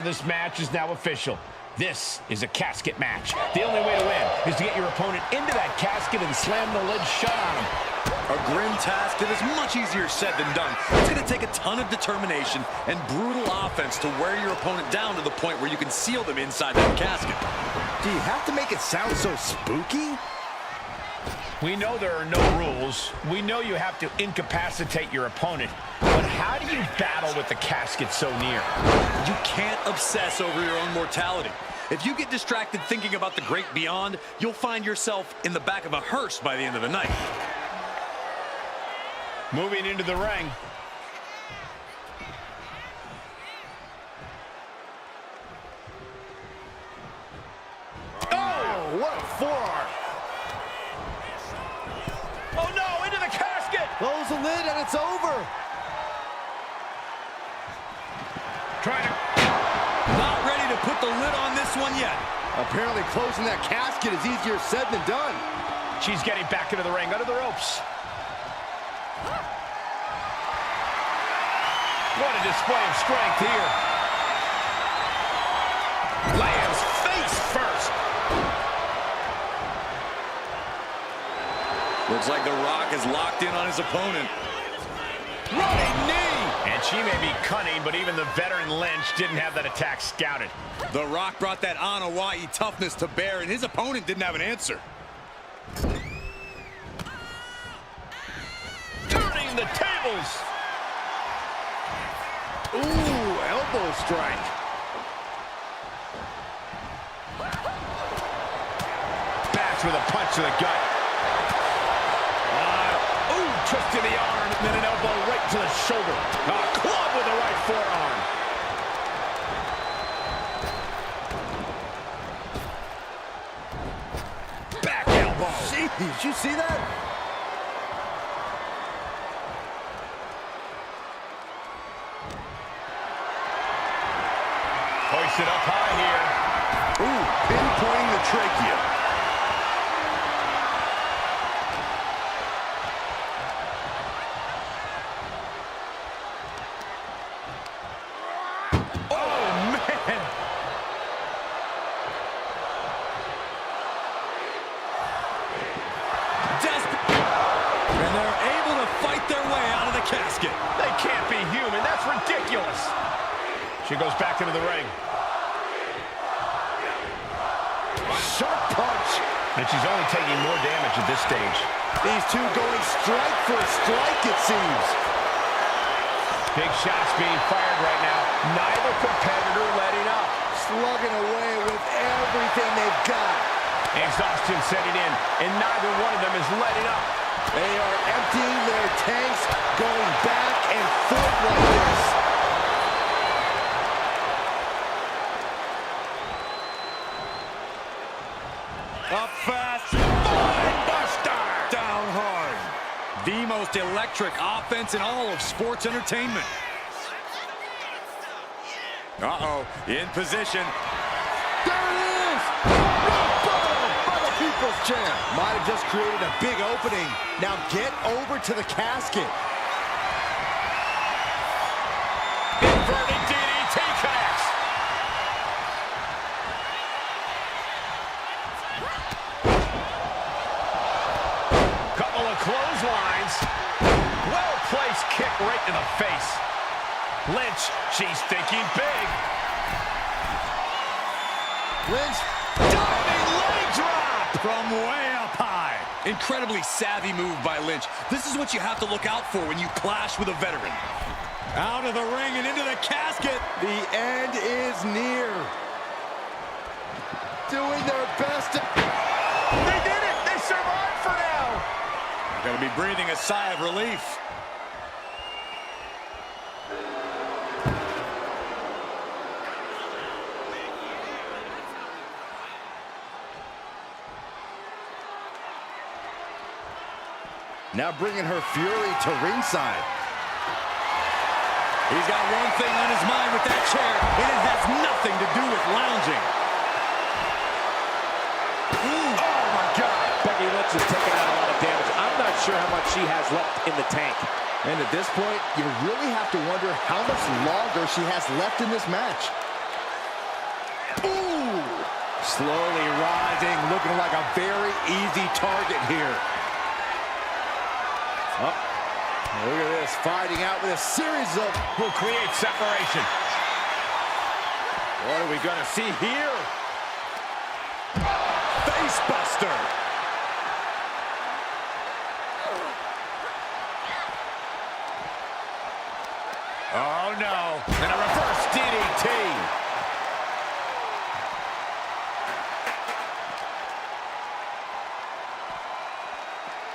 This match is now official. This is a casket match. The only way to win is to get your opponent into that casket and slam the lid shut on him. A grim task that is much easier said than done. It's going to take a ton of determination and brutal offense to wear your opponent down to the point where you can seal them inside that casket. Do you have to make it sound so spooky? We know there are no rules. We know you have to incapacitate your opponent. But how do you battle with the casket so near? You can't obsess over your own mortality. If you get distracted thinking about the great beyond, you'll find yourself in the back of a hearse by the end of the night. Moving into the ring. Oh, what a forearm. Oh no, into the casket! Close the lid and it's over. Trying to... Not ready to put the lid on this one yet. Apparently closing that casket is easier said than done. She's getting back into the ring, under the ropes. What a display of strength here. Lands face first. Looks like The Rock is locked in on his opponent. Running knee. And she may be cunning, but even the veteran Lynch didn't have that attack scouted. The Rock brought that Hawaii toughness to bear, and his opponent didn't have an answer. Turning the tables. Ooh, elbow strike. Bats with a punch to the gut. Ooh, twist to the arm, and then an elbow right to the shoulder. A club with the right forearm. Back elbow. Jeez, did you see that? Hoisted up high here. Ooh, pinpointing the trachea. Oh, man. And they're able to fight their way out of the casket. They can't be human. That's ridiculous. She goes back into the ring. Sharp punch. And she's only taking more damage at this stage. These two going strike for strike, it seems. Big shots being fired right now. Neither competitor letting up. Slugging away with everything they've got. Exhaustion setting in, and neither one of them is letting up. They are emptying their tanks, going back and forth like this. Up fast. Fine buster. Down hard. The most electric offense in all of sports entertainment. Uh-oh. In position. There it is! Rock bottom by the People's Champ. Might have just created a big opening. Now get over to the casket. Inverted DDT connects. Couple of clotheslines. Well-placed kick right to the face. Lynch, she's thinking big. Lynch. Diving leg drop. From way up high. Incredibly savvy move by Lynch. This is what you have to look out for when you clash with a veteran. Out of the ring and into the casket. The end is near. Doing their best to... They did it. They survived for now. Gonna be breathing a sigh of relief. Now bringing her fury to ringside. He's got one thing on his mind with that chair, and it has nothing to do with lounging. Oh, my God. Becky Lynch is taking out a lot of damage. I'm not sure how much she has left in the tank. And at this point, you really have to wonder how much longer she has left in this match. slowly rising, looking like a very easy target here. Oh, look at this, fighting out with a series of... Will create separation. What are we gonna see here? Face buster. Oh, no. And a reverse DDT.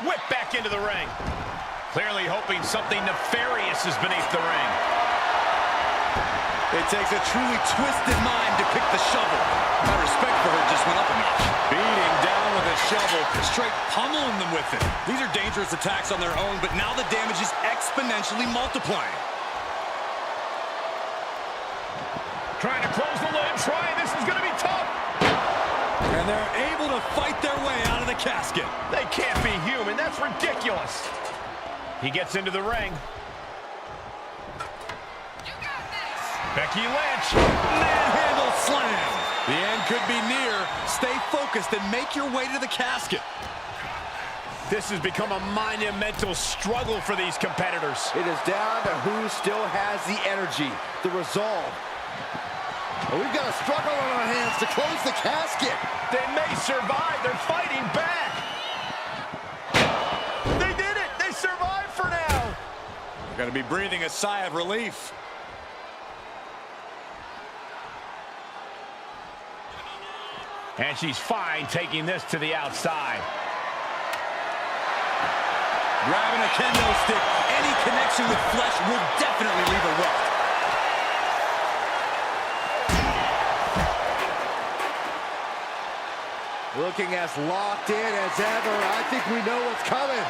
Whip back into the ring. Clearly hoping something nefarious is beneath the ring. It takes a truly twisted mind to pick the shovel. My respect for her just went up a notch. Beating down with a shovel, straight pummeling them with it. These are dangerous attacks on their own, but now the damage is exponentially multiplying. Trying to close the lid, this is going to be tough. And they're able to fight their way out of the casket. They can't be human, that's ridiculous. He gets into the ring. Becky Lynch. Manhandle slam. The end could be near. Stay focused and make your way to the casket. This has become a monumental struggle for these competitors. It is down to who still has the energy, the resolve. Well, we've got a struggle on our hands to close the casket. They may survive. They're fighting back. They did it. They survived for now. They're going to be breathing a sigh of relief. And she's fine taking this to the outside. Grabbing a kendo stick, any connection with flesh will definitely leave a welt. Looking as locked in as ever. I think we know what's coming.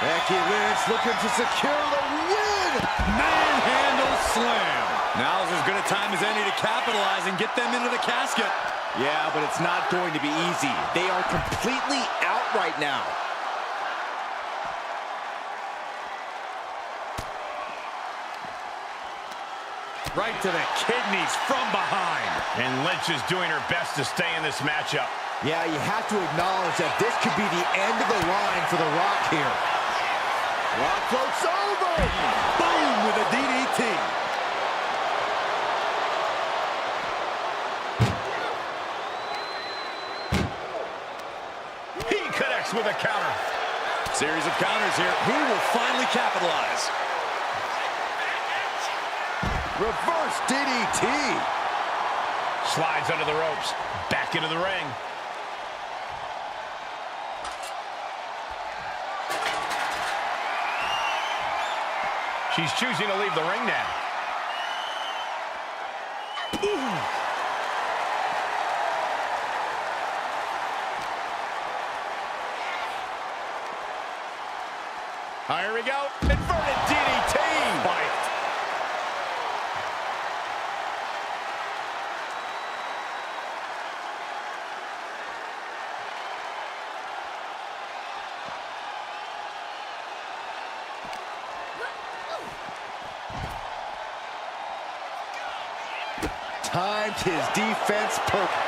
Becky Lynch looking to secure the win. Manhandle slam. Now's as good a time as any to capitalize and get them into the casket. Yeah, but it's not going to be easy. They are completely out right now. Right to the kidneys from behind. And Lynch is doing her best to stay in this matchup. Yeah, you have to acknowledge that this could be the end of the line for The Rock here. Rock floats over. Boom with a DDT. He connects with a counter. Series of counters here. Who will finally capitalize? Reverse DDT. Slides under the ropes. Back into the ring. She's choosing to leave the ring now. Ooh. Here we go. Inverted DDT. Fight. Timed his defense perfect.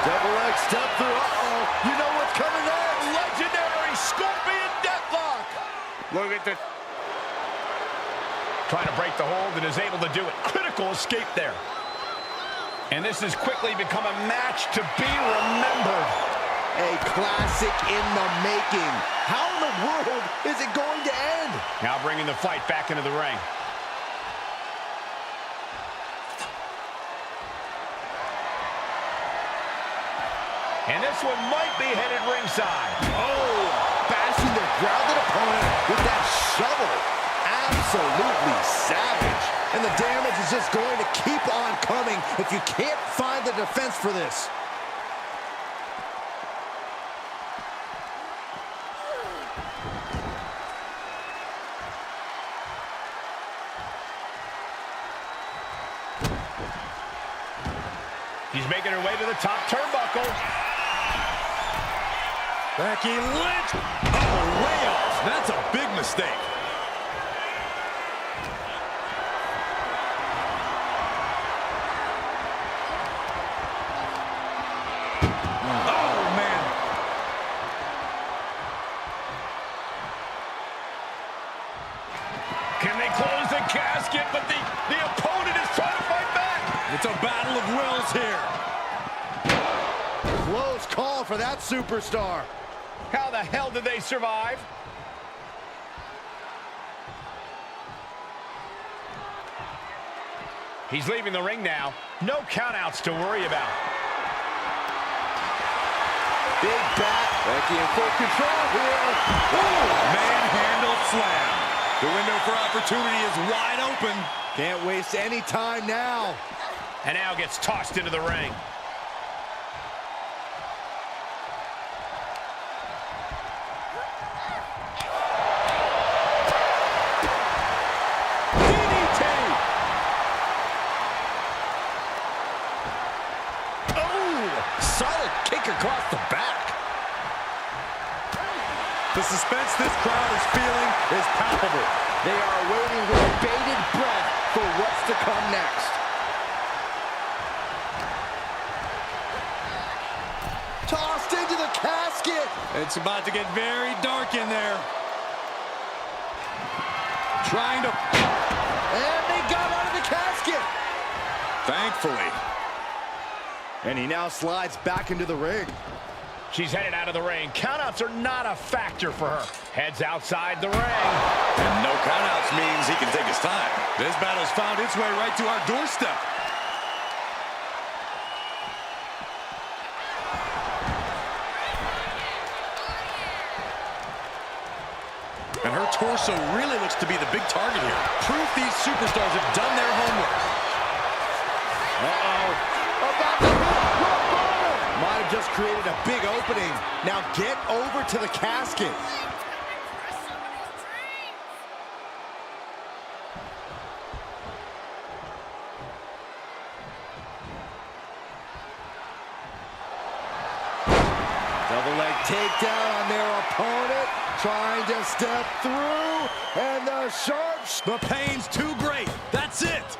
Double leg step through. Uh-oh. You know what's coming next. Legendary Scorpion Deathlock. Look at this. Trying to break the hold and is able to do it. Critical escape there. And this has quickly become a match to be remembered. A classic in the making. How in the world is it going to end? Now bringing the fight back into the ring. And this one might be headed ringside. Oh, bashing their grounded opponent with that shovel. Absolutely savage. And the damage is just going to keep on coming if you can't find the defense for this. She's making her way to the top turnbuckle. Becky Lynch. Oh, way off. That's a big mistake. It's a battle of wills here. Close call for that superstar. How the hell did they survive? He's leaving the ring now. No countouts to worry about. Big bat. Becky in full control here. Manhandle slam. The window for opportunity is wide open. Can't waste any time now. And now gets tossed into the ring. Solid kick across the back. The suspense this crowd is feeling is palpable. They are waiting with bated breath for what's to come next. Tossed into the casket. It's about to get very dark in there. Trying to... And they got out of the casket. Thankfully. And he now slides back into the ring. She's headed out of the ring. Countouts are not a factor for her. Heads outside the ring. And no countouts means he can take his time. This battle's found its way right to our doorstep. And her torso really looks to be the big target here. Proof these superstars have done their homework. About to hit rock bottom. Might have just created a big opening. Now get over to the casket. Double leg takedown on their opponent. Trying to step through. And the sharps. The pain's too great. That's it.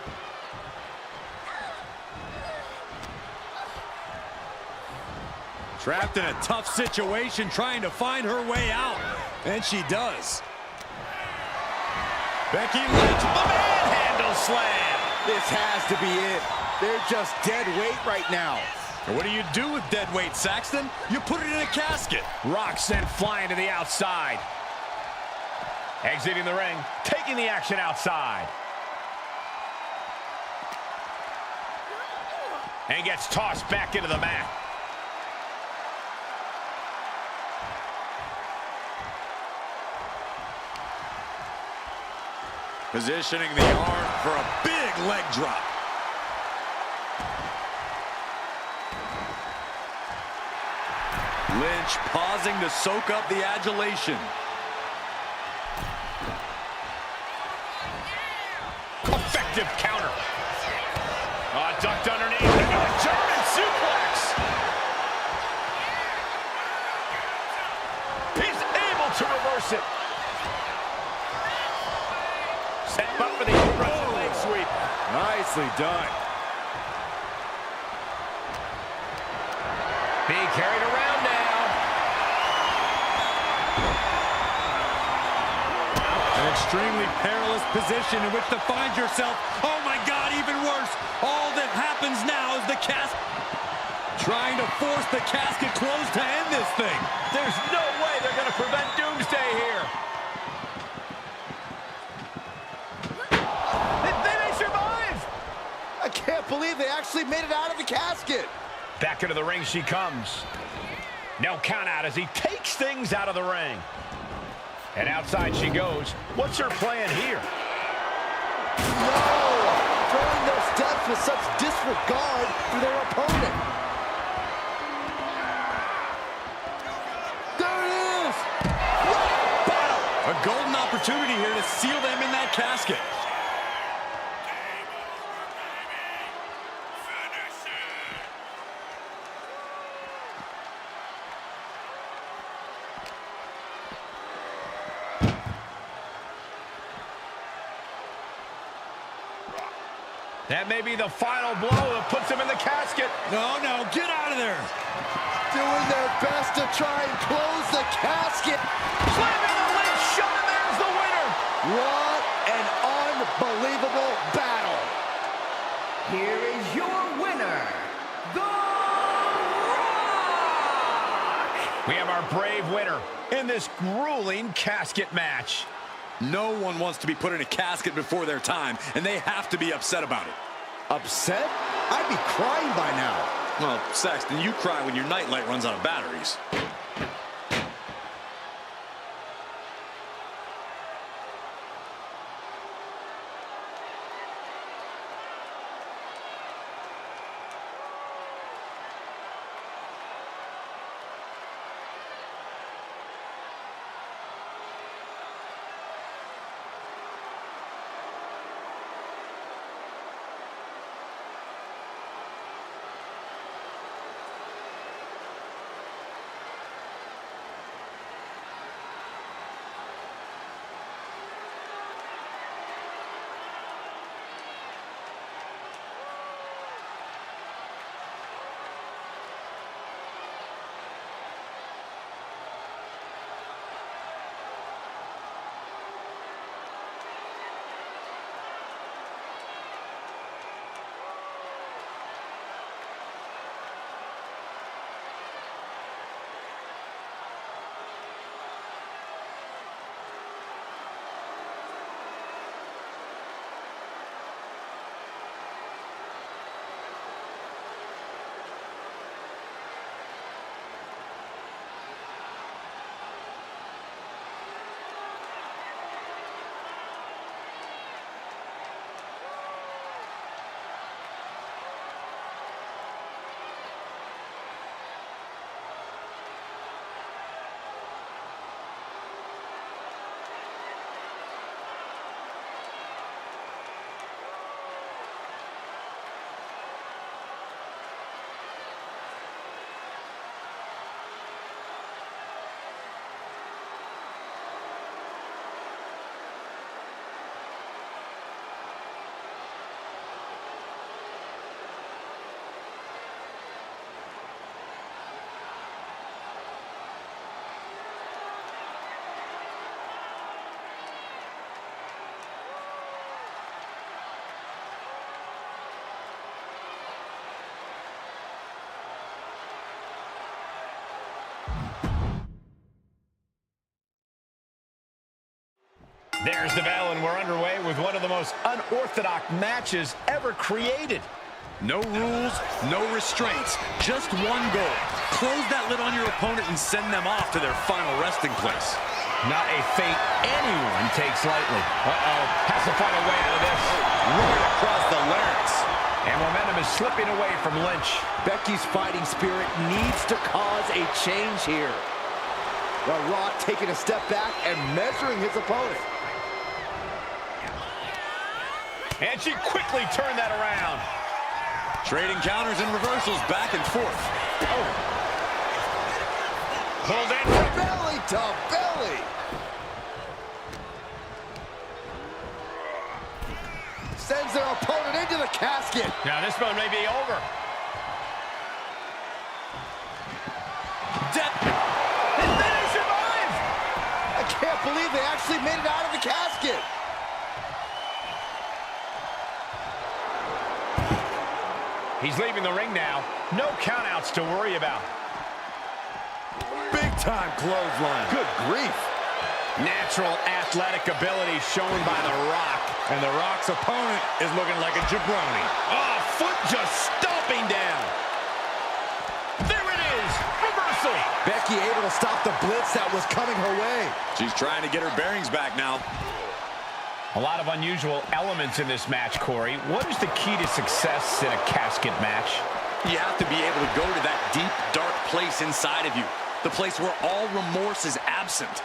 Trapped in a tough situation, trying to find her way out. And she does. Becky Lynch, the manhandle slam. This has to be it. They're just dead weight right now. And what do you do with dead weight, Saxton? You put it in a casket. Rock sent flying to the outside. Exiting the ring, taking the action outside. And gets tossed back into the mat. Positioning the arm for a big leg drop. Lynch pausing to soak up the adulation. Effective counter. Ducked underneath. A German suplex. He's able to reverse it. Set up for the Russian leg sweep. Nicely done. Being carried around now. An extremely perilous position in which to find yourself. Oh my God, even worse. All that happens now is the trying to force the casket closed to end this thing. There's no way they're going to prevent Doomsday here. They may survive. I can't believe they actually made it out of the casket. Back into the ring she comes. No count out as he takes things out of the ring. And outside she goes. What's her plan here? No! Throwing those steps with such disregard for their opponent. There it is! A golden opportunity here to seal them in that casket. That may be the final blow that puts him in the casket. No, get out of there. Doing their best to try and close the casket. Slamming the lid shut, and there's the winner. What an unbelievable battle. here is your winner, The Rock! We have our brave winner in this grueling casket match. No one wants to be put in a casket before their time, and they have to be upset about it. Upset? I'd be crying by now. Well, Saxton, you cry when your nightlight runs out of batteries. There's the bell, and we're underway with one of the most unorthodox matches ever created. No rules, no restraints, just one goal. Close that lid on your opponent and send them off to their final resting place. Not a fate anyone takes lightly. Uh-oh, has to find a way out of this. Right across the larynx. And momentum is slipping away from Lynch. Becky's fighting spirit needs to cause a change here. The Rock taking a step back and measuring his opponent. And she quickly turned that around. Trading counters and reversals back and forth. Oh. Pulled in. Belly to belly. Sends their opponent into the casket. Now this one may be over. And then he survives. I can't believe they actually made it out of the casket. He's leaving the ring now. No countouts to worry about. Big time clothesline. Good grief. Natural athletic ability shown by The Rock. And The Rock's opponent is looking like a jabroni. Oh, foot just stomping down. There it is. Reversal. Becky able to stop the blitz that was coming her way. She's trying to get her bearings back now. A lot of unusual elements in this match, Corey. What is the key to success in a casket match? You have to be able to go to that deep, dark place inside of you. The place where all remorse is absent.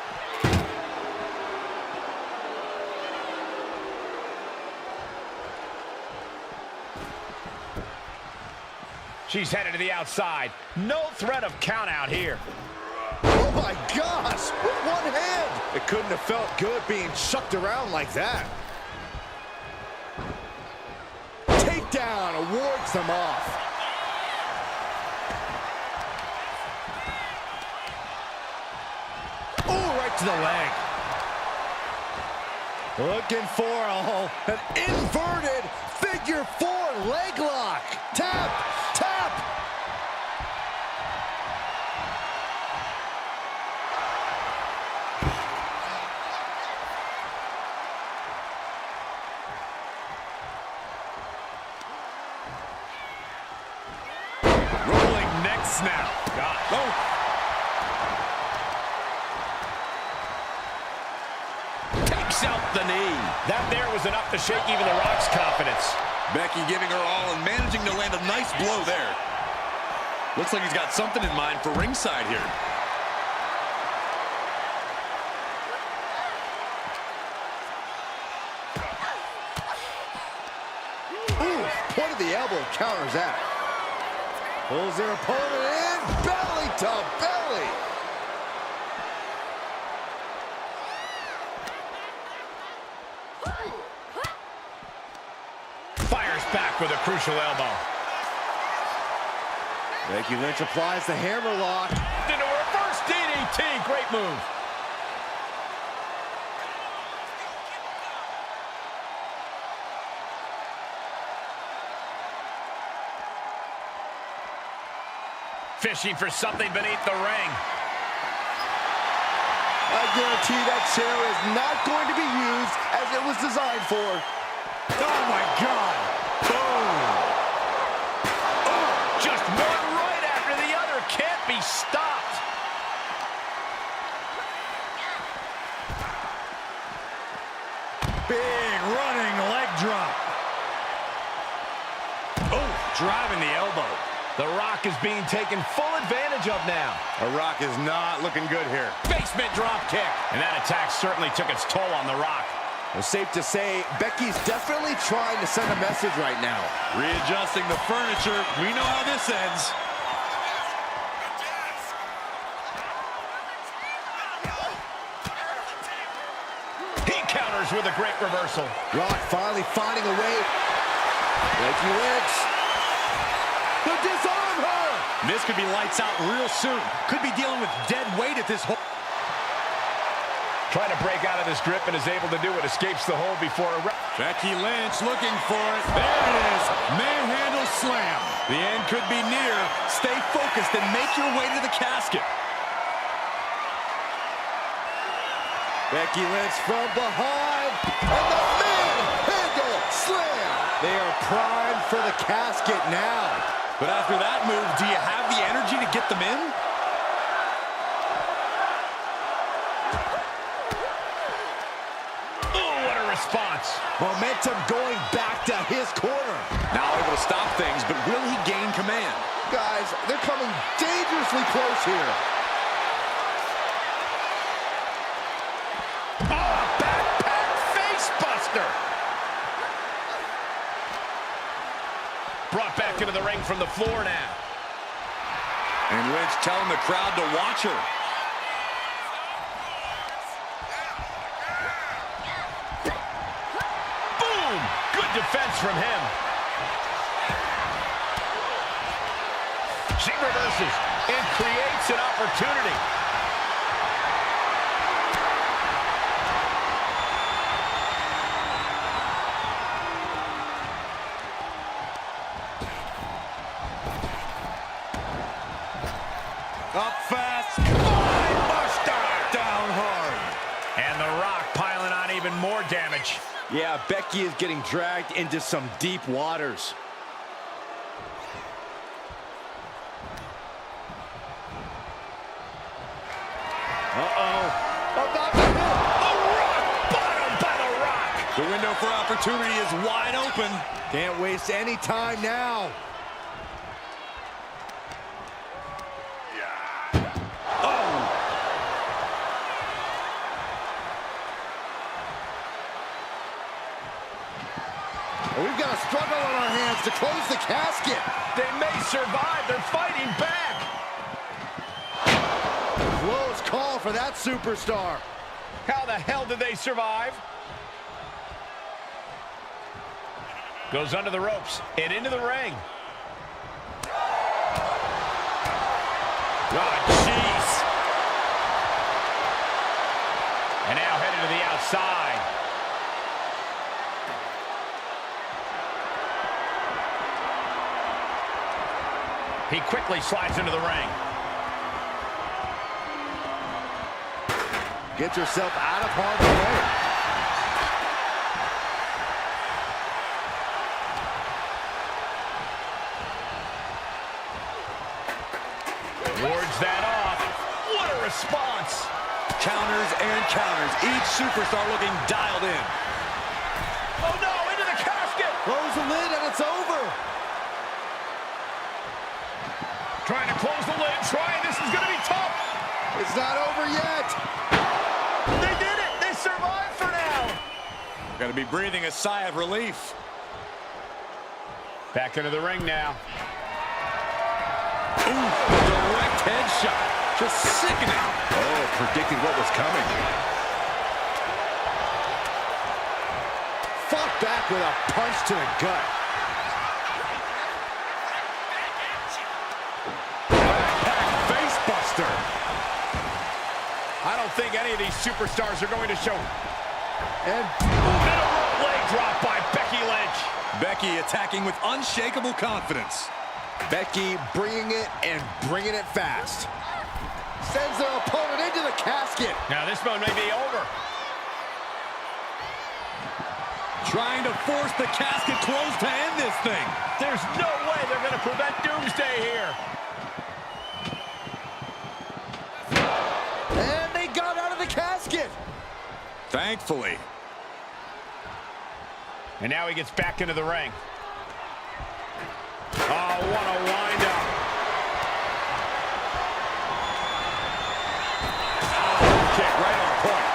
She's headed to the outside. No threat of count out here. Oh my gosh, with one hand. It couldn't have felt good being chucked around like that. Takedown awards them off. Oh, right to the leg. Looking for an inverted Figure four leg lock. Tap, tap. Rolling neck snap. God. Oh. Takes out the knee. That there was enough to shake even The Rock's confidence. Becky giving her all and managing to land a nice blow there. Looks like he's got something in mind for ringside here. Ooh, point of the elbow counters that. Pulls their opponent in, belly to belly. Fires back with a crucial elbow. Becky Lynch applies the hammer lock. Into a reverse DDT. Great move. Fishing for something beneath the ring. I guarantee that chair is not going to be used as it was designed for. Oh my God. Boom. Oh, just one right after the other. Can't be stopped. Big running leg drop. Oh, driving the elbow. The Rock is being taken full advantage of now. The Rock is not looking good here. Basement drop kick. And that attack certainly took its toll on The Rock. Well, safe to say, Becky's definitely trying to send a message right now. Readjusting the furniture. We know how this ends. He counters with a great reversal. Rock finally finding a way. Becky Lynch. To disarm her. This could be lights out real soon. Could be dealing with dead weight at this hole. Trying to break out of this grip and is able to do it. Escapes the hold before a... Becky Lynch looking for it. There it is. Manhandle slam. The end could be near. Stay focused and make your way to the casket. Becky Lynch from behind. And the manhandle slam. They are primed for the casket now. But after that move, do you have the energy to get them in? Oh, what a response. Momentum going back to his corner. Now able to stop things, but will he gain command? Guys, they're coming dangerously close here. Oh, backpack face buster. Brought back into the ring from the floor now. And Lynch telling the crowd to watch her. Boom! Good defense from him. She reverses and creates an opportunity. Up fast. Buster. Down hard. And The Rock piling on even more damage. Yeah, Becky is getting dragged into some deep waters. Uh-oh. About to hit. The Rock bottom by The Rock. The window for opportunity is wide open. Can't waste any time now. We've got a struggle on our hands to close the casket. They may survive. They're fighting back. Close call for that superstar. How the hell did they survive? Goes under the ropes and into the ring. Oh, jeez. And now headed to the outside. He quickly slides into the ring. Gets herself out of harm's way. Wards that off. What a response. Counters and counters. Each superstar looking dialed in. Oh no, into the casket. Close the lid and it's over. Trying to close the lid. This is going to be tough. It's not over yet. They did it. They survived for now. Got to be breathing a sigh of relief. Back into the ring now. Ooh, direct headshot. Just sickening. Oh, predicting what was coming. Fought back with a punch to the gut. Backpack face buster. I don't think any of these superstars are going to show. And Middle rope leg drop by Becky Lynch. Becky attacking with unshakable confidence. Becky bringing it and bringing it fast. Sends her opponent into the casket. Now this one may be over. Trying to force the casket closed to end this thing. There's no way they're going to prevent Doomsday here. And they got out of the casket. Thankfully. And now he gets back into the ring. Oh, what a wind-up. Kick right on point.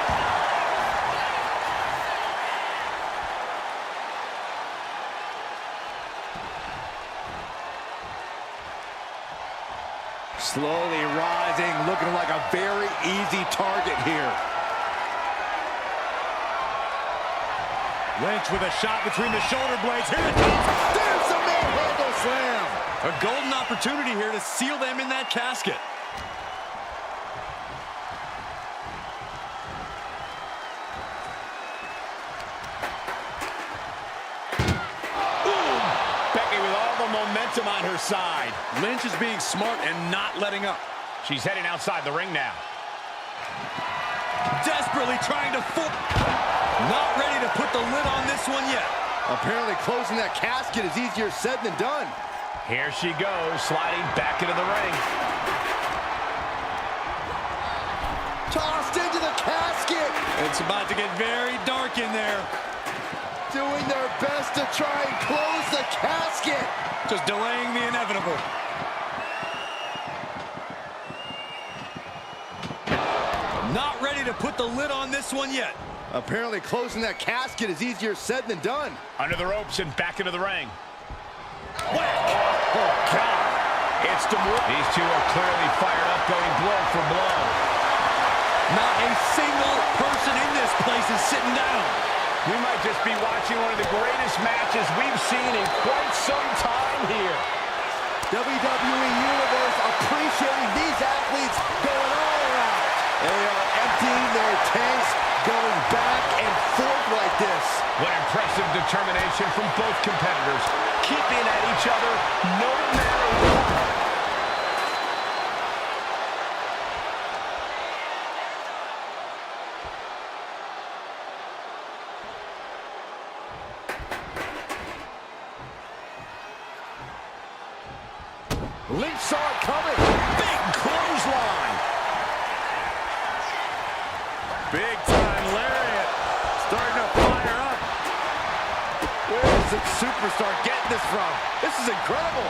Slowly rising, looking like a very easy target here. Lynch with a shot between the shoulder blades. Here it comes. There's a manhandle slam. A golden opportunity here to seal them in that casket. Boom! Becky with all the momentum on her side. Lynch is being smart and not letting up. She's heading outside the ring now. Desperately trying to Not ready to put the lid on this one yet. Apparently closing that casket is easier said than done. Here she goes, sliding back into the ring. Tossed into the casket. It's about to get very dark in there. Doing their best to try and close the casket. Just delaying the inevitable. Not ready to put the lid on this one yet. Apparently closing that casket is easier said than done. Under the ropes and back into the ring. Whack! Oh, God. It's These two are clearly fired up, going blow for blow. Not a single person in this place is sitting down. We might just be watching one of the greatest matches we've seen in quite some time here. WWE Universe appreciating these athletes going all out. They are emptying their tanks, going back and forth like this. What impressive determination from both competitors, keeping at each other no matter what. Lynch saw it coming. Big clothesline. Big time lariat. Starting to fire up. Where is the superstar getting this from? This is incredible.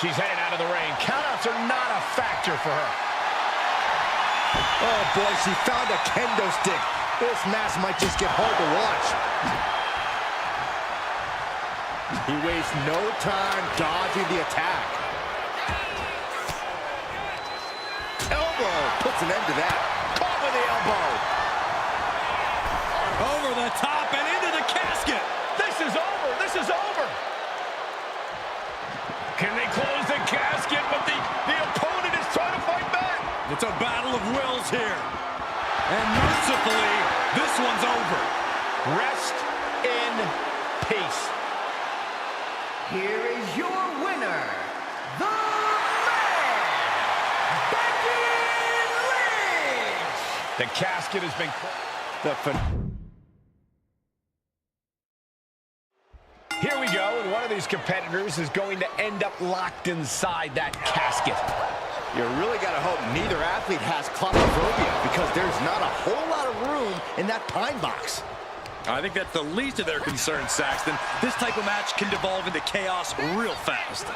She's heading out of the ring. Countouts are not a factor for her. Oh boy, she found a kendo stick. This match might just get hard to watch. He wastes no time dodging the attack. Elbow puts an end to that. Caught with the elbow. Over the top and into the casket. This is over. This is over. Can they close the casket? But the opponent is trying to fight back. It's a battle of wills here. And mercifully, this one's over. Rest in peace. Here is your winner, the The casket has been... Here we go, and one of these competitors is going to end up locked inside that casket. You really got to hope neither athlete has claustrophobia, because there's not a whole lot of room in that pine box. I think that's the least of their concerns, Saxton. This type of match can devolve into chaos real fast.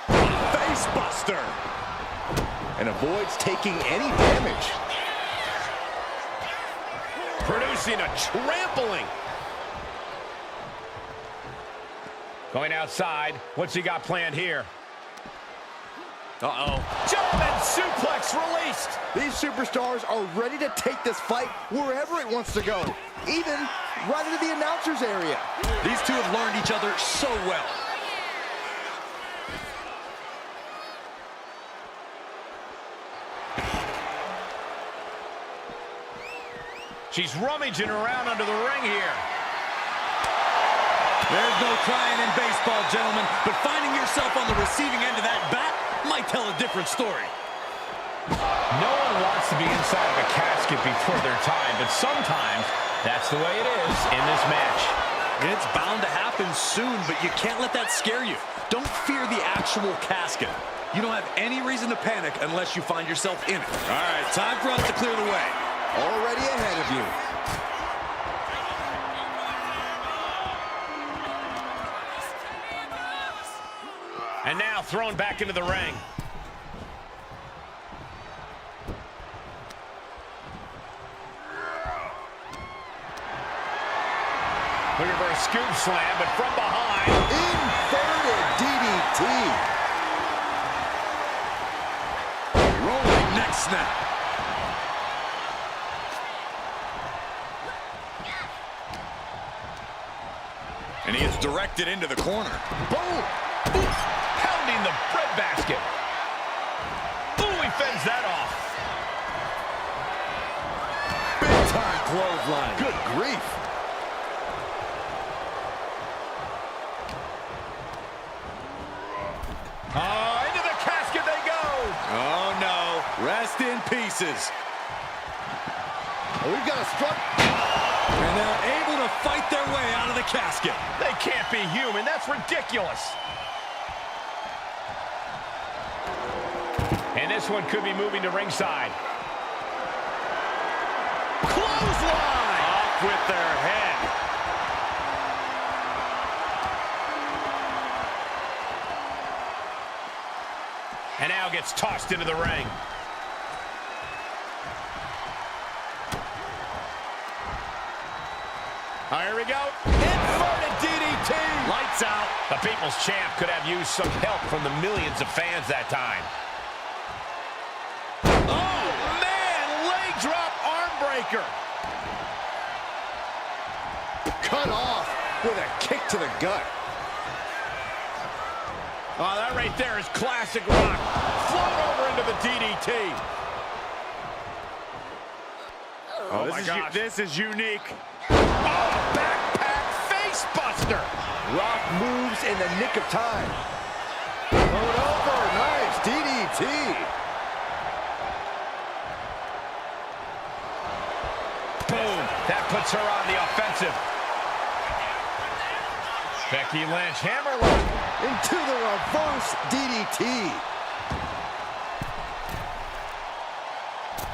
Face buster. And avoids taking any damage. Producing a trampling. Going outside. What's he got planned here? Uh-oh. German suplex released. These superstars are ready to take this fight wherever it wants to go, even right into the announcer's area. These two have learned each other so well. She's rummaging around under the ring here. There's no crying in baseball, gentlemen, but finding yourself on the receiving end of that bat might tell a different story. No one wants to be inside of a casket before their time, but sometimes that's the way it is in this match. It's bound to happen soon, but you can't let that scare you. Don't fear the actual casket. You don't have any reason to panic unless you find yourself in it. All right, time for us to clear the way. Already ahead of you. And now thrown back into the ring. Looking for a scoop slam, but from behind. Inverted DDT. Rolling neck snap. And he is directed into the corner. Boom! Ooh, pounding the breadbasket. Ooh, he fends that off. Big time clothesline. Good grief. Into the casket they go. Oh, no. Rest in pieces. We've got a struck. And they're able to fight their way out of the casket. They can't be human. That's ridiculous. And this one could be moving to ringside. Clothesline! Off with their head. And now gets tossed into the ring. Here we go. Inverted DDT. Lights out. The People's Champ could have used some help from the millions of fans that time. Oh, man. Leg drop arm breaker. Cut off with a kick to the gut. Oh, that right there is classic Rock. Float over into the DDT. Oh, my gosh. This is unique. Oh, backpack face buster. Rock moves in the nick of time. Thrown over. Nice DDT. Boom. That puts her on the offensive. Becky Lynch, hammerlock. Into the reverse DDT.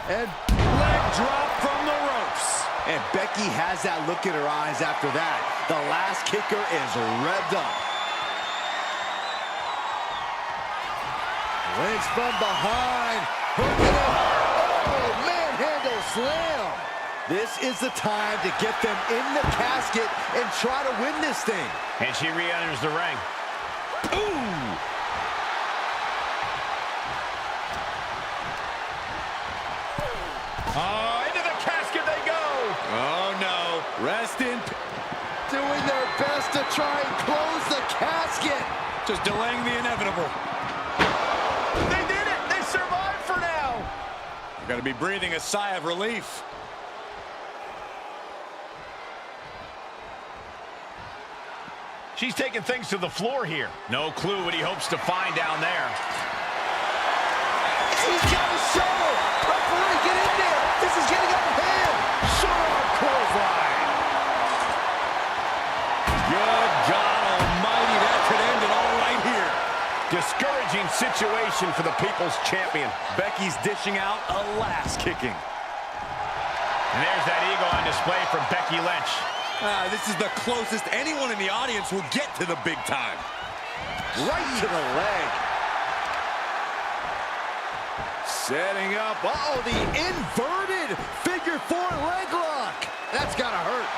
And Leg drop from the ropes. And Becky has that look in her eyes after that. The last kicker is revved up. Lynch from behind. Hooking up. Oh, manhandle slam. This is the time to get them in the casket and try to win this thing. And she re-enters the ring. Ooh! Into the casket they go! Oh, no. Rest in peace. Doing their best to try and close the casket. Just delaying the inevitable. They did it! They survived for now! You're going to be breathing a sigh of relief. She's taking things to the floor here. No clue what he hopes to find down there. He's got a shovel. Referee, get in there. This is getting out of hand. Short clothesline. Good God almighty, that could end it all right here. Discouraging situation for the People's Champion. Becky's dishing out a last kicking. And there's that ego on display from Becky Lynch. This is the closest anyone in the audience will get to the big time. Right to the leg. Setting up. Uh-oh, the inverted figure four leg lock. That's gotta hurt.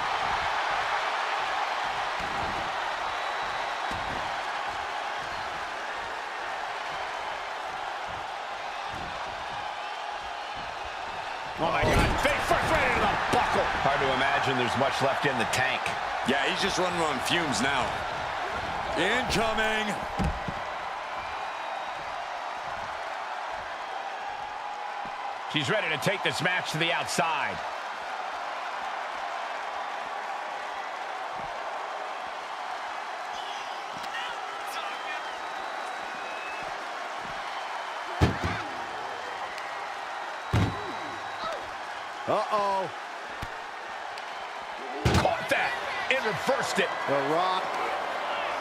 Oh my God, face first right into the buckle. Hard to imagine there's much left in the tank. Yeah, he's just running on fumes now. Incoming. She's ready to take this match to the outside. Uh-oh. Caught that and reversed it. The Rock.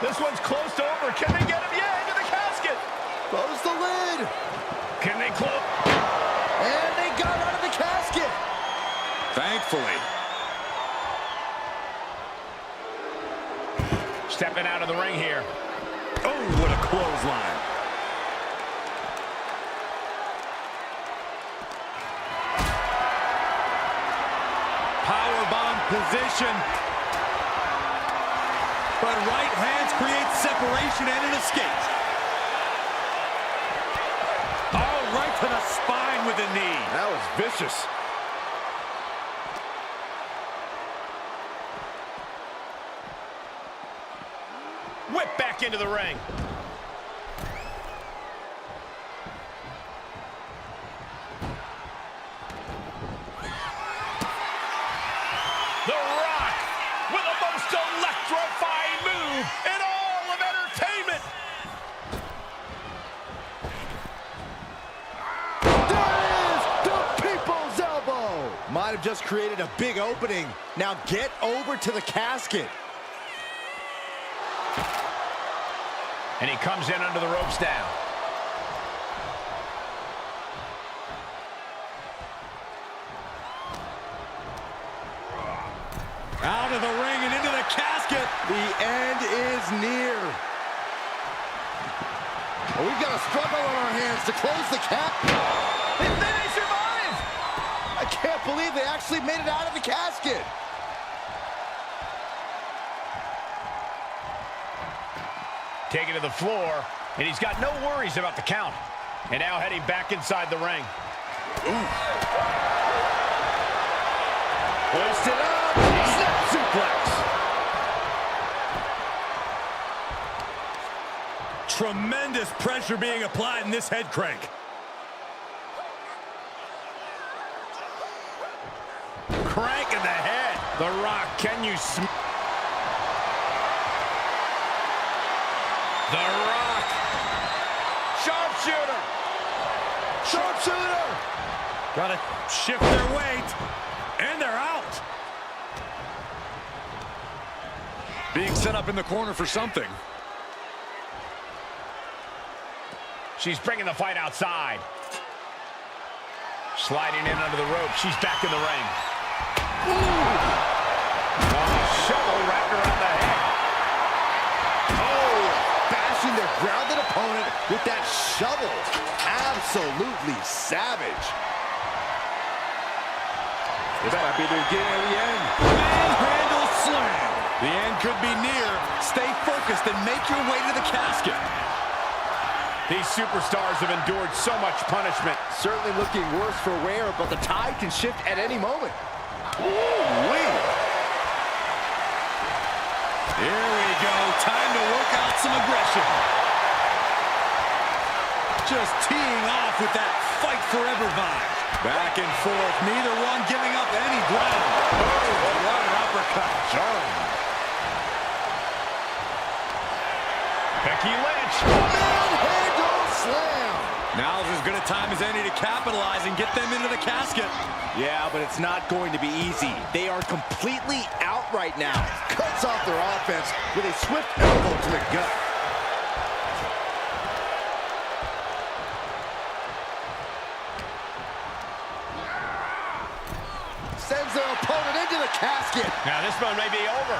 This one's close to over. Can they get him? Yeah, into the casket. Close the lid. Can they close? And they got out of the casket. Thankfully. Stepping out of the ring here. Oh, what a clothesline. Powerbomb position. But right hands create separation and an escape. Oh, right to the spine with the knee. That was vicious. Whip back into the ring. The Rock with the most electrifying move in all of entertainment. There is the People's Elbow. Might have just created a big opening. Now get over to the casket. And he comes in under the ropes now. Out of the ring and into the casket. The end is near. Well, we've got a struggle on our hands to close the cap. And then they survive. I can't believe they actually made it out of the casket. Taken to the floor, and he's got no worries about the count. And now heading back inside the ring. Hoist it up. Snap suplex. Tremendous pressure being applied in this head crank. Crank in the head. The Rock, can you The Rock. Sharpshooter. Sharpshooter. Gotta shift their weight. And they're out. Being set up in the corner for something. She's bringing the fight outside. Sliding in under the rope. She's back in the ring. Ooh. Oh, shovel wrapped around the head. Oh, bashing their grounded opponent with that shovel. Absolutely savage. This might be the beginning of the end. Manhandle slam. The end could be near. Stay focused and make your way to the casket. These superstars have endured so much punishment. Certainly looking worse for wear, but the tide can shift at any moment. Ooh-wee. Here we go. Time to work out some aggression. Just teeing off with that fight forever vibe. Back and forth. Neither one giving up any ground. Oh, what an uppercut. Jarring. Becky Lynch. Manhandle slam. Now's as good a time as any to capitalize and get them into the casket. Yeah, but it's not going to be easy. They are completely out right now. Cuts off their offense with a swift elbow to the gut. Sends their opponent into the casket. Now this one may be over.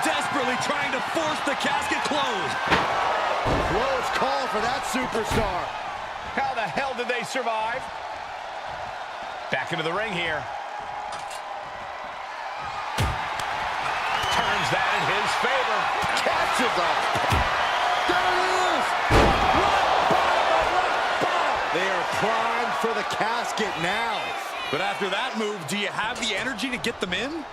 Desperately trying to force the casket closed. Close call for that superstar. How the hell did they survive? Back into the ring here. Turns that in his favor. Catches up. There it is. They are primed for the casket now. But after that move, do you have the energy to get them in?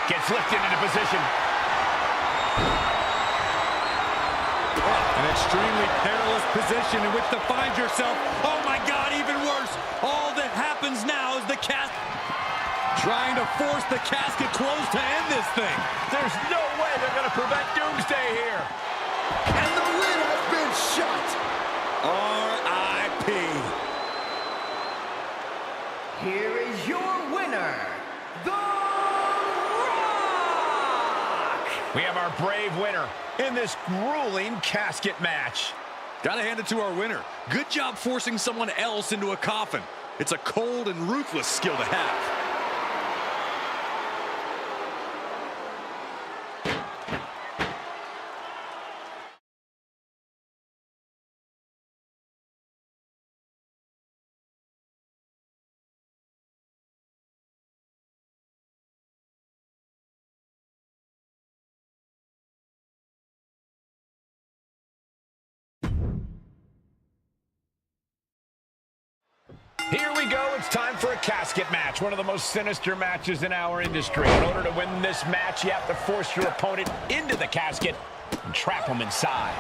Gets lifted into position. An extremely perilous position in which to find yourself. Oh my God, even worse. All that happens now is the trying to force the casket closed to end this thing. There's no way they're going to prevent Doomsday here. And the lid has been shut. R.I.P. Here is your winner, The We have our brave winner in this grueling casket match. Gotta hand it to our winner. Good job forcing someone else into a coffin. It's a cold and ruthless skill to have. Here we go. It's time for a casket match, one of the most sinister matches in our industry. In order to win this match, you have to force your opponent into the casket and trap them inside.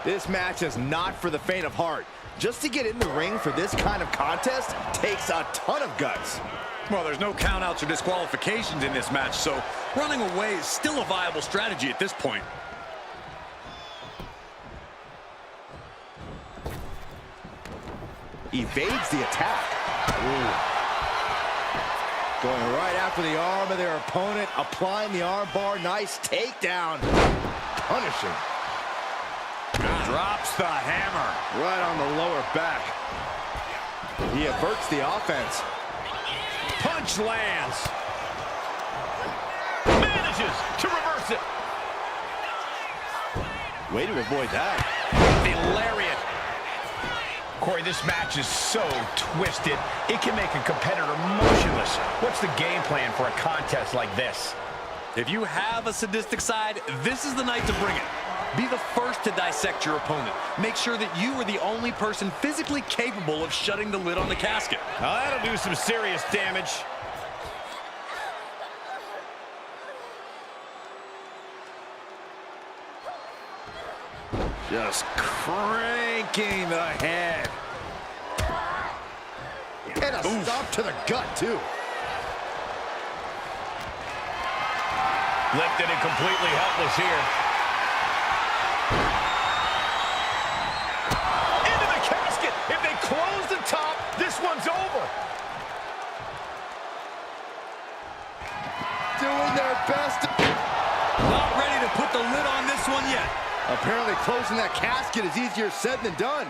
This match is not for the faint of heart. Just to get in the ring for this kind of contest takes a ton of guts. Well, there's no countouts or disqualifications in this match, so running away is still a viable strategy at this point. Evades the attack. Ooh. Going right after the arm of their opponent, applying the arm bar. Nice takedown. Punishing. Drops the hammer. Right on the lower back. He averts the offense. Punch lands. Manages to reverse it. Way to avoid that. The lariat. Corey, this match is so twisted, it can make a competitor motionless. What's the game plan for a contest like this? If you have a sadistic side, this is the night to bring it. Be the first to dissect your opponent. Make sure that you are the only person physically capable of shutting the lid on the casket. Now that'll do some serious damage. Just cranking the head. And a stop to the gut, too. Lifted and completely helpless here. Into the casket. If they close the top, this one's over. Doing their best. Not ready to put the lid on this one yet. Apparently closing that casket is easier said than done.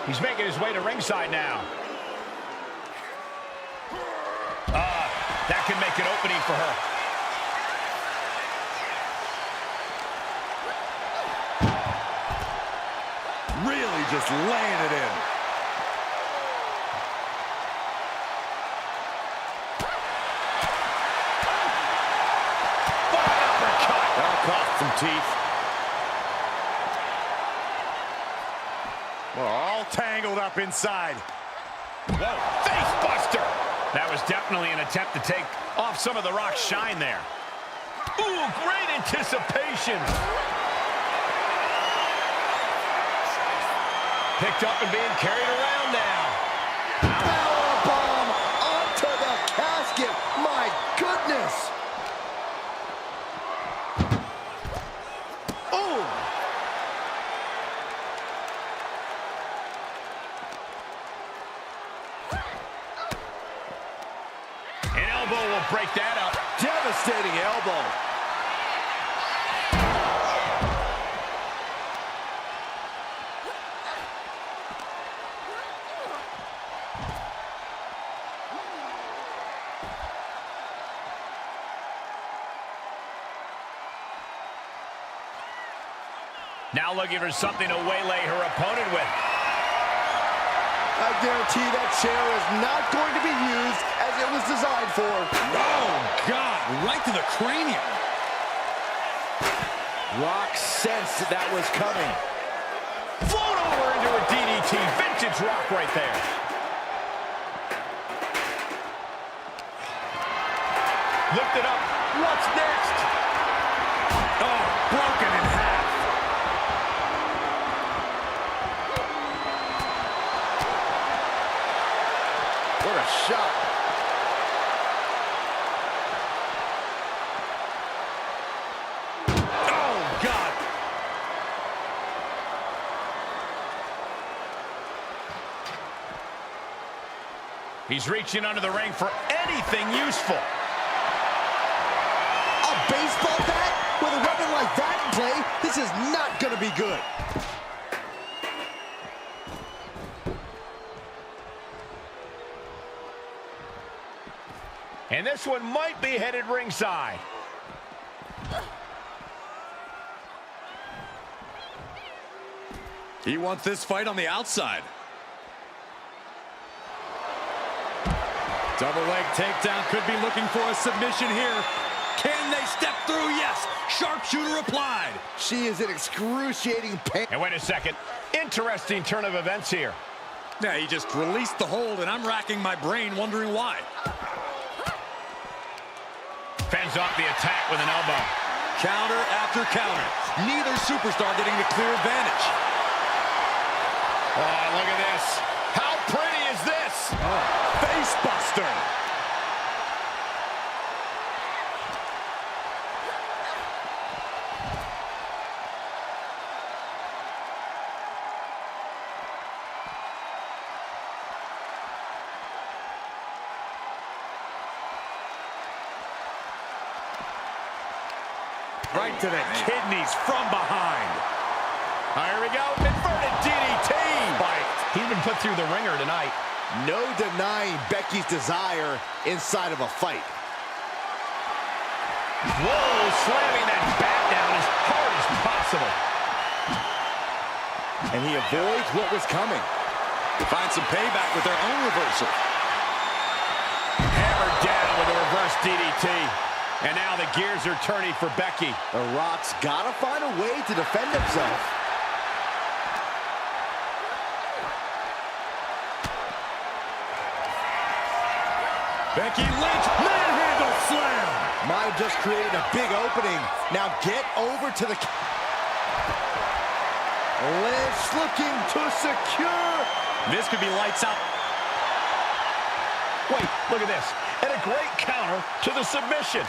He's making his way to ringside now. That could make an opening for her. Really just laying it in. That'll cost some teeth. Well, all tangled up inside. Whoa, face buster. That was definitely an attempt to take off some of the Rock's shine there. Ooh, great anticipation. Picked up and being carried around now. to break that up. Devastating elbow. Now looking for something to waylay her opponent with. I guarantee that chair is not going to be used as it was designed for. Oh, God, right to the cranium. Rock sensed that was coming. Float over into a DDT. Vintage Rock right there. Lift it up. What's next? Oh, broken in half. What a shot. Oh, God. He's reaching under the ring for anything useful. A baseball bat? With a weapon like that in play, this is not going to be good. And this one might be headed ringside. He wants this fight on the outside. Double leg takedown, could be looking for a submission here. Can they step through? Yes. Sharpshooter applied. She is in excruciating pain. And wait a second. Interesting turn of events here. Yeah, he just released the hold, and I'm racking my brain wondering why. Fends off the attack with an elbow. Counter after counter. Neither superstar getting the clear advantage. Oh, look at this. How pretty is this? Face buster. Right to the kidneys from behind. Here we go. Inverted DDT. He's been put through the ringer tonight. No denying Becky's desire inside of a fight. Whoa, slamming that bat down as hard as possible. And he avoids what was coming. Find some payback with their own reversal. Hammered down with a reverse DDT. And now the gears are turning for Becky. The Rock's got to find a way to defend himself. Becky Lynch, manhandle slam. Might have just created a big opening. Now get over to the... Lynch looking to secure. This could be lights out. Wait, look at this. And a great counter to the submission.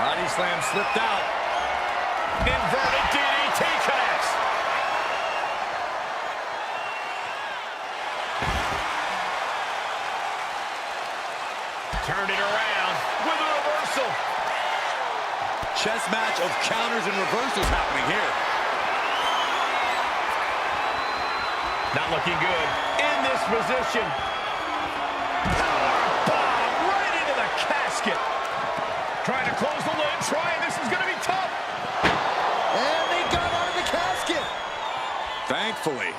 Body slam slipped out. Inverted DDT connects. Turned it around with a reversal. Chess match of counters and reversals happening here. Not looking good in this position. Bomb right into the casket. Trying to close the lid, this is going to be tough. And they got out of the casket. Thankfully.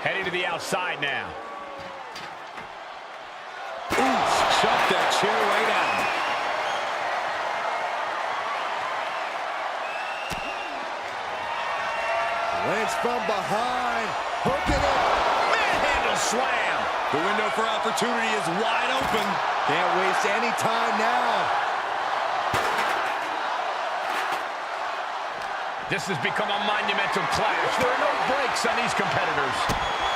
Heading to the outside now. Ooh, shoved that chair way down. Lynch from behind. Hooking it. Manhandle slam. The window for opportunity is wide open. Can't waste any time now. This has become a monumental clash. There are no breaks on these competitors.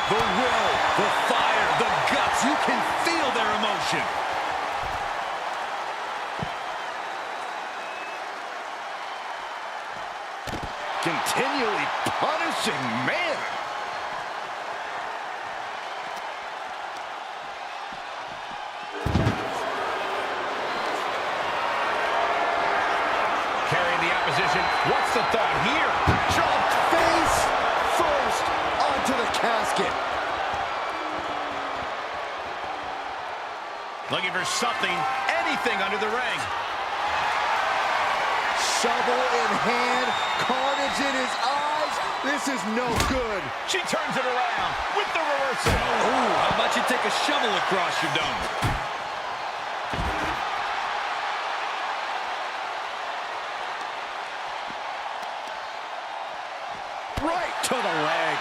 The will, the fire, the guts. You can feel their emotion. Continually punishing, man. Carrying the opposition. What's the thought here? Jumped face first onto the casket. Looking for something, anything under the ring. Shovel in hand, carnage in his eyes. This is no good. She turns it around with the reversal. Ooh, how about you take a shovel across your dome? Right to the leg.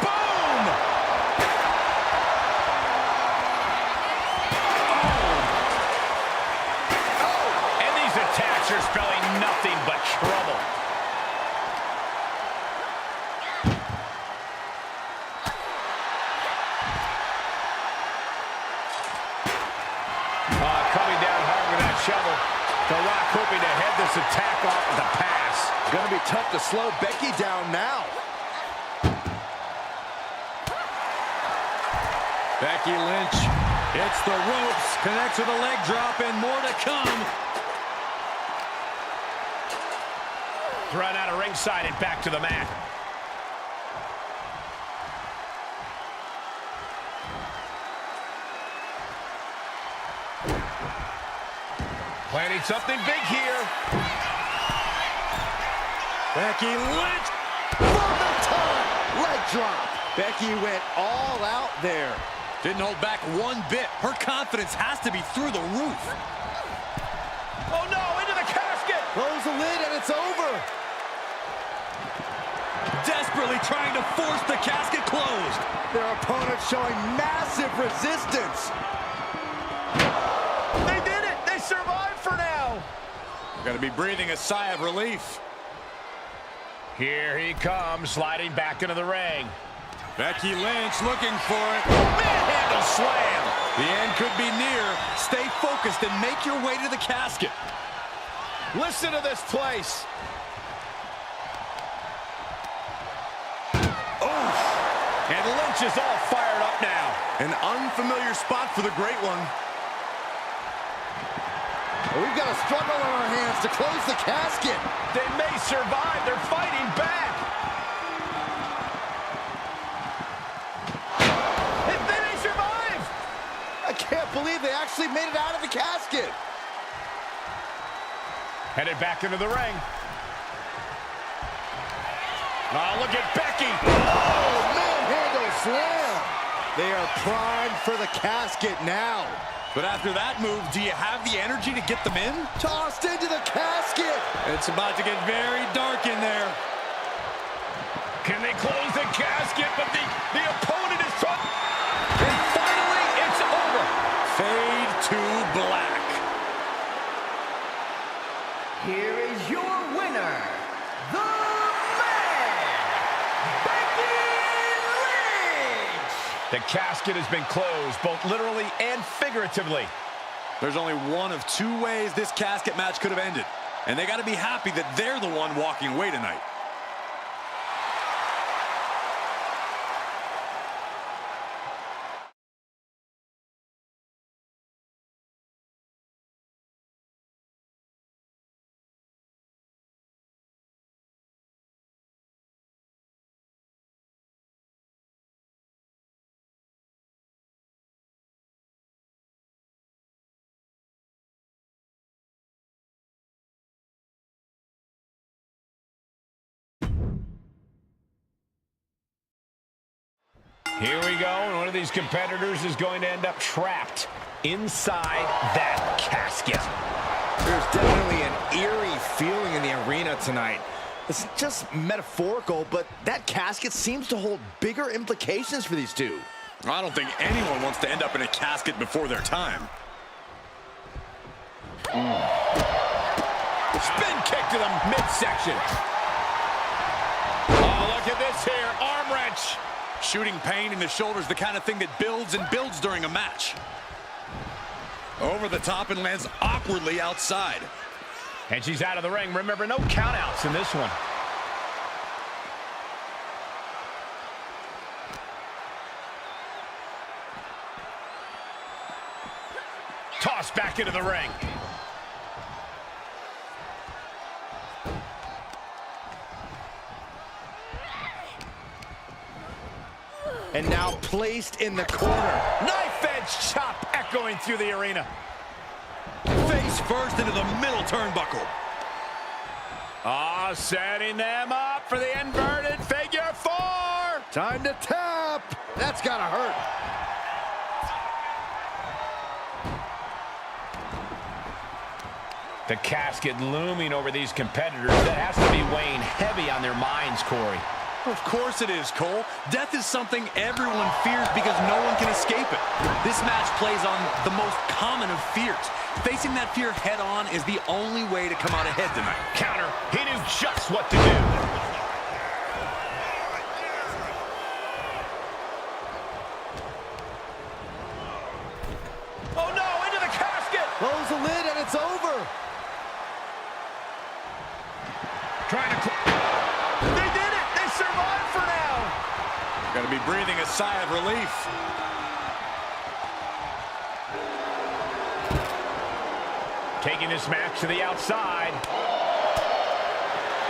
Boom! And these attacks are spelling nothing but trouble. Coming down hard with that shovel. The Rock hoping to head this attack off with a pass. Gonna be tough to slow Becky down now. Becky Lynch hits the ropes, connects with a leg drop, and more to come. Run out of ringside and back to the mat. Planning something big here. Becky Lynch. For the top, leg drop. Becky went all out there. Didn't hold back one bit. Her confidence has to be through the roof. Oh no, into the casket. Close the lid and it's over. Desperately trying to force the casket closed. Their opponent showing massive resistance. They did it. They survived for now. Got to be breathing a sigh of relief. Here he comes, sliding back into the ring. Becky Lynch looking for it. Manhandle slam. The end could be near. Stay focused and make your way to the casket. Listen to this place. And Lynch is all fired up now. An unfamiliar spot for the Great One. We've got a struggle on our hands to close the casket. They may survive. They're fighting back. They may survive. I can't believe they actually made it out of the casket. Headed back into the ring. Oh, look at Becky. Oh, manhandle slam. They are primed for the casket now. But after that move, do you have the energy to get them in? Tossed into the casket. It's about to get very dark in there. Can they close the casket? But the opponent is trying. And finally, it's over. Fade to black. Here is your winner, the man, Becky Lynch! The casket has been closed, both literally and figuratively. There's only one of two ways this casket match could have ended. And they got to be happy that they're the one walking away tonight. Here we go, and one of these competitors is going to end up trapped inside that casket. There's definitely an eerie feeling in the arena tonight. It's just metaphorical, but that casket seems to hold bigger implications for these two. I don't think anyone wants to end up in a casket before their time. Spin kick to the midsection. Oh, look at this here. Arm wrench. Shooting pain in the shoulder is the kind of thing that builds and builds during a match. Over the top and lands awkwardly outside. And she's out of the ring. Remember, no countouts in this one. Tossed back into the ring. And now placed in the corner. Knife edge chop echoing through the arena. Face first into the middle turnbuckle. Ah, setting them up for the inverted figure four. Time to tap. That's gotta hurt. The casket looming over these competitors. That has to be weighing heavy on their minds, Corey. Of course it is, Cole. Death is something everyone fears because no one can escape it. This match plays on the most common of fears. Facing that fear head on is the only way to come out ahead tonight. Counter. He knew just what to do. Oh no, into the casket. Close the lid and it's over. Trying to... They did it! They survived for now! Gotta be breathing a sigh of relief. Taking this match to the outside.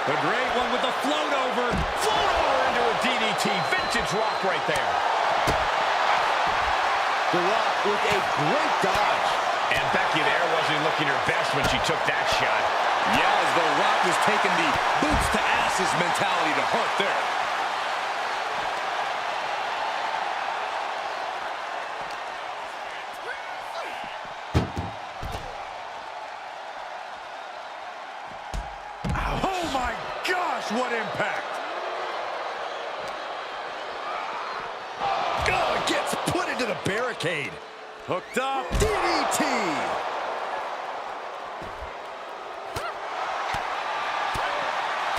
The great one with the float over. Float over into a DDT. Vintage Rock right there. The Rock with a great dodge. And Becky there wasn't looking her best when she took that shot. Yeah, as The Rock was taking the boots to asses mentality to heart there. Oh my gosh, what impact! Oh, gets put into the barricade. Hooked up. DDT.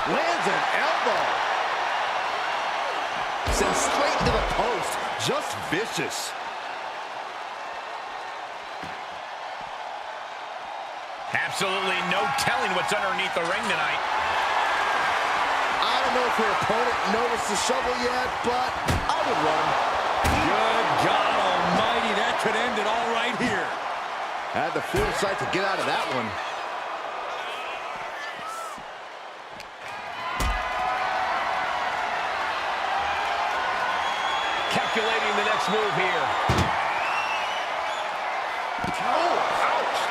Lands an elbow. Sends straight into the post. Just vicious. Absolutely no telling what's underneath the ring tonight. I don't know if her opponent noticed the shovel yet, but I would run. Good God almighty, that could end it all right here. Had the foresight to get out of that one. Calculating the next move here. Oh, ouch.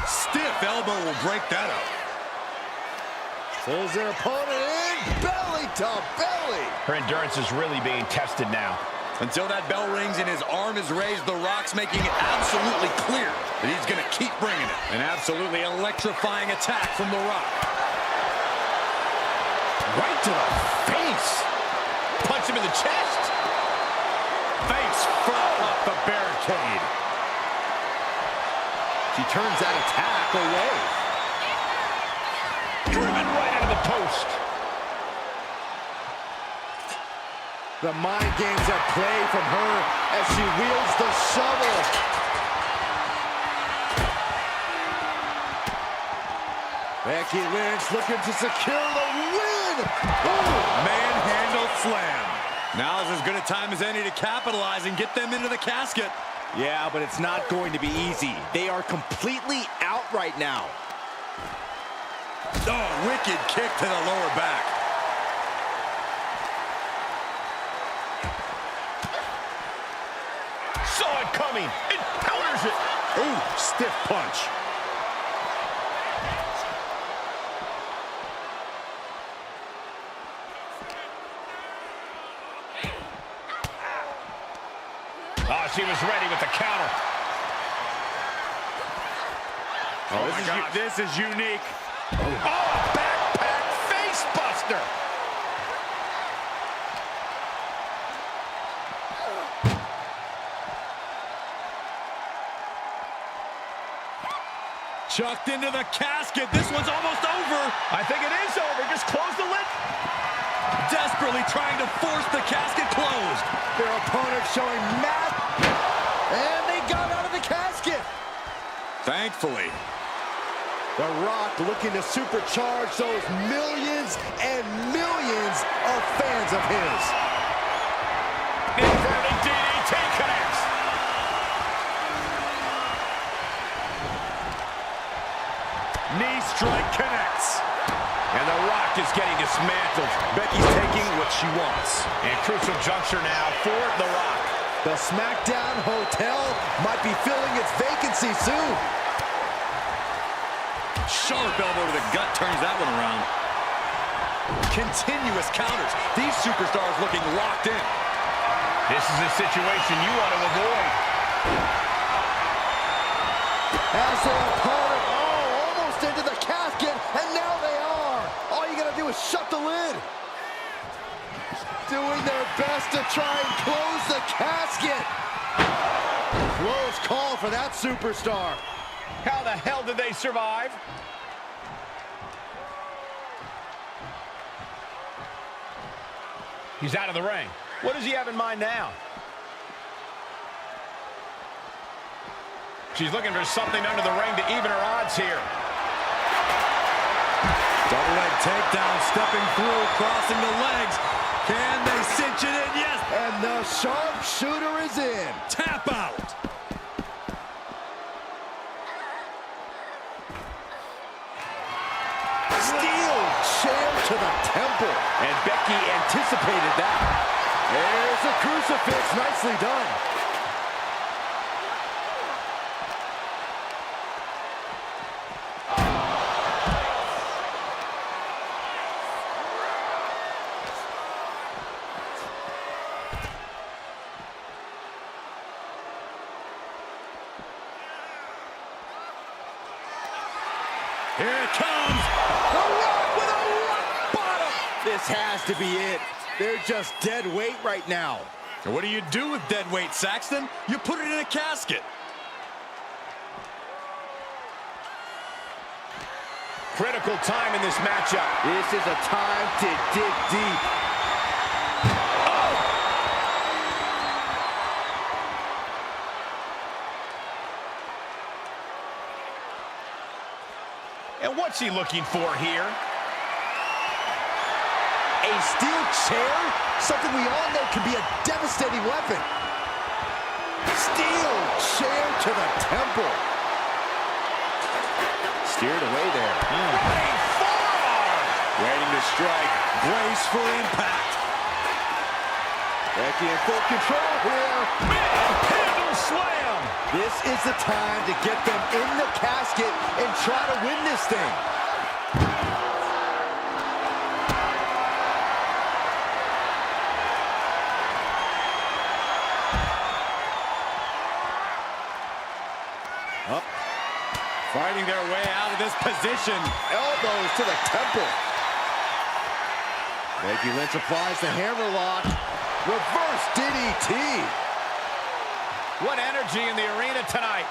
Stiff elbow will break that up. Pulls their opponent in, belly to belly. Her endurance is really being tested now. Until that bell rings and his arm is raised, The Rock's making it absolutely clear that he's going to keep bringing it. An absolutely electrifying attack from The Rock. Right to the face. Punch him in the chest. Face front up the barricade. She turns that attack away. Driven right into the post. The mind games at play from her as she wields the shovel. Becky Lynch looking to secure the win. Manhandle slam. Now's as good a time as any to capitalize and get them into the casket. Yeah, but it's not going to be easy. They are completely out right now. Oh, wicked kick to the lower back. Saw it coming. It counters it. Ooh, stiff punch. she was ready with the counter. Oh, this is unique. Oh, a backpack face buster. Chucked into the casket. This one's almost over. I think it is over. Just close the lid. Desperately trying to force the casket closed. Their opponent showing math. And they got out of the casket. Thankfully. The Rock looking to supercharge those millions and millions of fans of his. Inverted DDT connects. Knee strike connects. And The Rock is getting dismantled. Becky's taking what she wants. And crucial juncture now for The Rock. The SmackDown Hotel might be filling its vacancy soon. Sharp elbow to the gut turns that one around. Continuous counters. These superstars looking locked in. This is a situation you want to avoid. As their opponent, almost into the casket, and now they are. All you gotta do is shut the lid. Doing their best to try and close the casket. Close call for that superstar. How the hell did they survive? He's out of the ring. What does he have in mind now? She's looking for something under the ring to even her odds here. Double leg takedown, stepping through, crossing the legs. Can they cinch it in? Yes. And the sharpshooter is in. Tap out. Steel chair to the temple. And Becky anticipated that. There's a crucifix. Nicely done. Here it comes. The Rock with a rock bottom. This has to be it. They're just dead weight right now. And what do you do with dead weight, Saxton? You put it in a casket. Critical time in this matchup. This is a time to dig deep. And what's he looking for here? A steel chair? Something we all know can be a devastating weapon. Steel chair to the temple. Steered away there. Running forearm. Waiting to strike. Brace for impact. Becky in full control here. Manhandle slam. This is the time to get them in the casket and try to win this thing. Up. Fighting their way out of this position. Elbows to the temple. Becky Lynch applies the hammerlock. Reverse DDT. What energy in the arena tonight.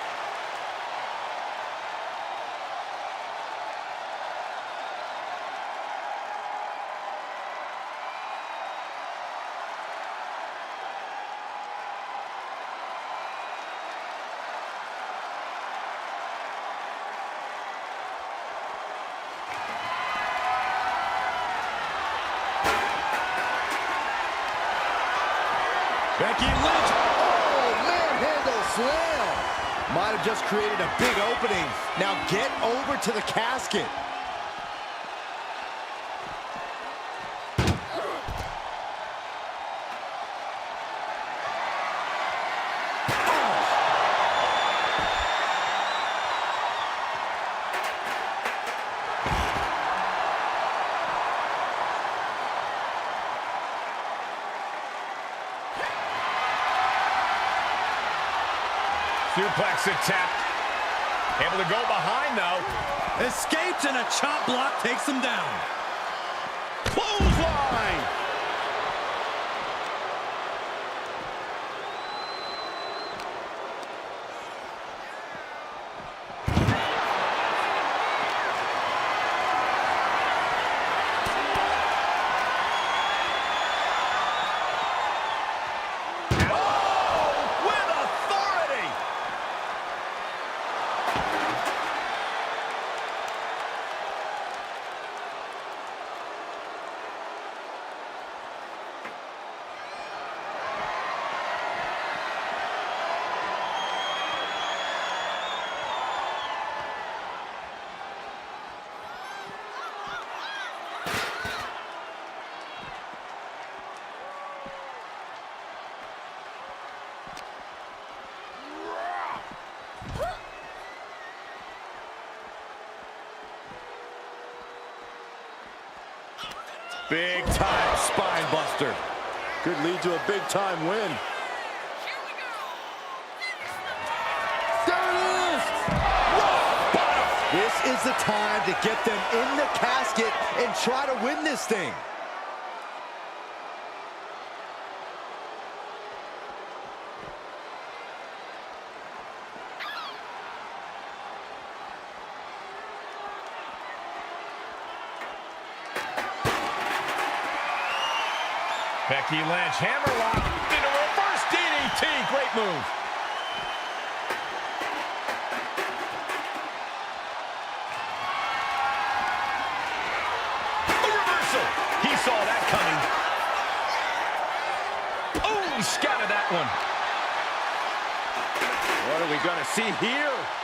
Becky Lynch. Oh, manhandle slam. Might have just created a big opening. Now get over to the casket. Suplex attempt. Able to go behind, though. Escapes, and a chop block takes him down. Clothesline! Big time spine buster. Could lead to a big time win. There it is! This is the time to get them in the casket and try to win this thing. Becky Lynch, hammerlock into reverse DDT. Great move. A reversal. He saw that coming. Oh, he scattered that one. What are we going to see here?